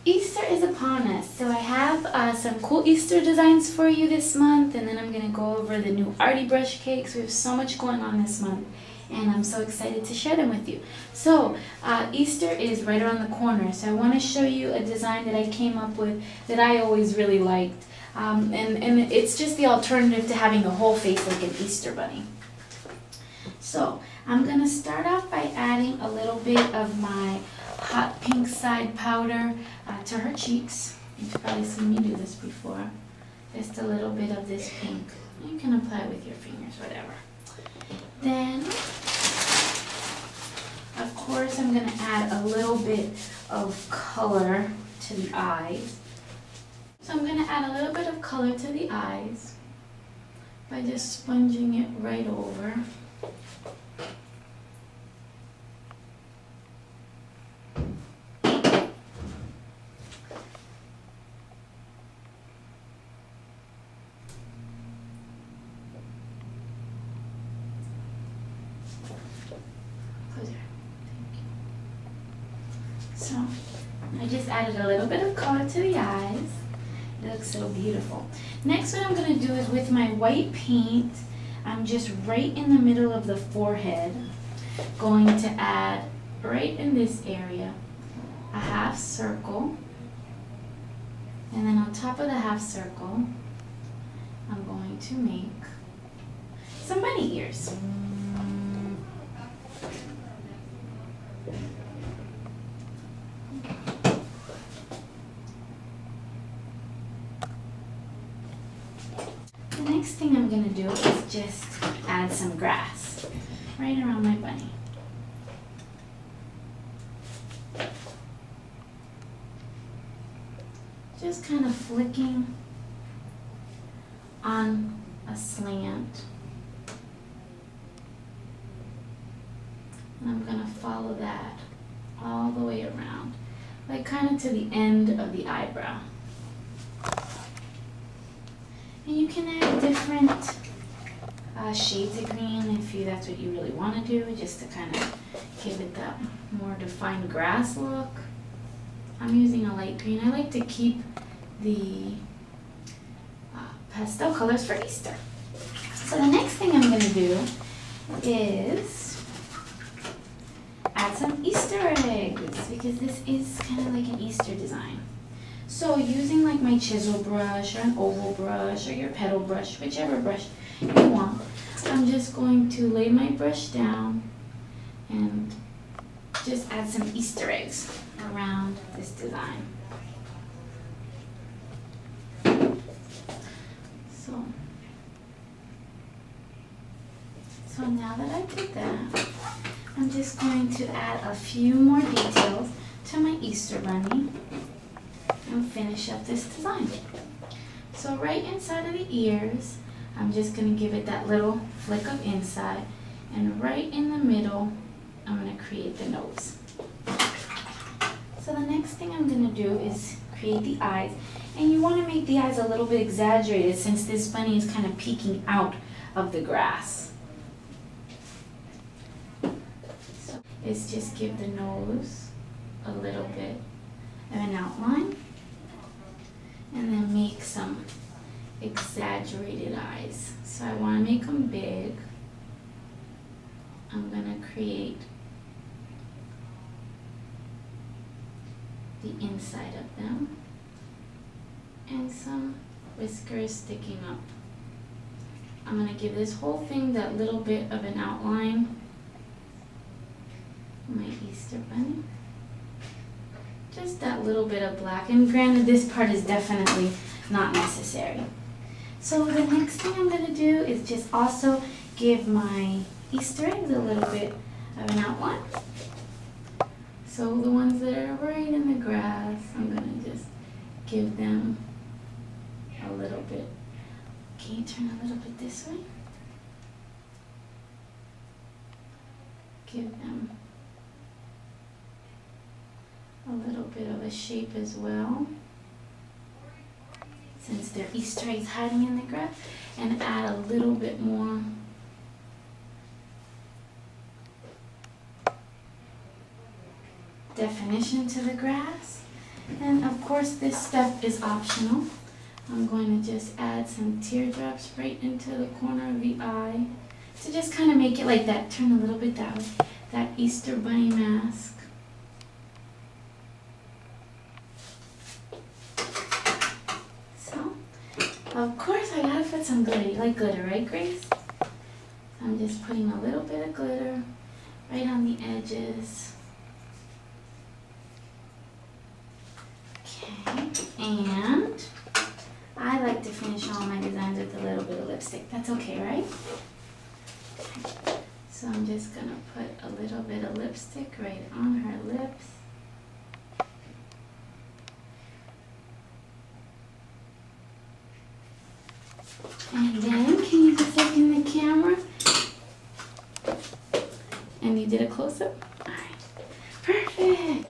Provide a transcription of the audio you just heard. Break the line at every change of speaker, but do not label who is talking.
Easter is upon us, so I have some cool Easter designs for you this month, and then I'm going to go over the new Artie brush cakes. We have so much going on this month, and I'm so excited to share them with you. So Easter is right around the corner, so I want to show you a design that I came up with that I always really liked, and it's just the alternative to having a whole face like an Easter bunny. So I'm going to start off by adding a little bit of my hot pink side powder to her cheeks. You've probably seen me do this before. Just a little bit of this pink. You can apply it with your fingers, whatever. Then, of course, I'm going to add a little bit of color to the eyes. So I'm going to add a little bit of color to the eyes by just sponging it right over. So I just added a little bit of color to the eyes. It looks so beautiful. Next, what I'm going to do is with my white paint, I'm just right in the middle of the forehead going to add right in this area a half circle, and then on top of the half circle I'm going to make some bunny ears. The next thing I'm going to do is just add some grass right around my bunny. Just kind of flicking on a slant. And I'm going to follow that all the way around, like kind of to the end of the eyebrow. And you can add different shades of green if that's what you really want to do, just to kind of give it that more defined grass look. I'm using a light green. I like to keep the pastel colors for Easter. So the next thing I'm going to do is add some Easter eggs, because this is kind of like an Easter design. So using like my chisel brush or an oval brush or your petal brush, whichever brush you want, I'm just going to lay my brush down and just add some Easter eggs around this design. So now that I did that, I'm just going to add a few more details to my Easter bunny and finish up this design. So right inside of the ears, I'm just going to give it that little flick of inside, and right in the middle, I'm going to create the nose. So the next thing I'm going to do is create the eyes, and you want to make the eyes a little bit exaggerated since this bunny is kind of peeking out of the grass. So it's just give the nose a little bit of an outline, and then make some exaggerated eyes. So I want to make them big. I'm going to create the inside of them and some whiskers sticking up. I'm going to give this whole thing that little bit of an outline. My Easter bunny. Just that little bit of black, and granted this part is definitely not necessary. So the next thing I'm going to do is just also give my Easter eggs a little bit of an outline. So the ones that are right in the grass, I'm going to just give them a little bit. Can you turn a little bit this way? Give them a little bit of a shape as well, since they're Easter eggs hiding in the grass, and add a little bit more definition to the grass. And of course this step is optional. I'm going to just add some teardrops right into the corner of the eye to just kind of make it like that, turn a little bit that way, that Easter bunny mask. So, of course I gotta put some glitter. You like glitter, right, Grace? I'm just putting a little bit of glitter right on the edges. Okay, and I like to finish all my designs with a little bit of lipstick. That's okay, right? Okay. So I'm just gonna put a little bit of lipstick right on her lips. And then, can you just look in the camera? And you did a close-up? Alright, perfect.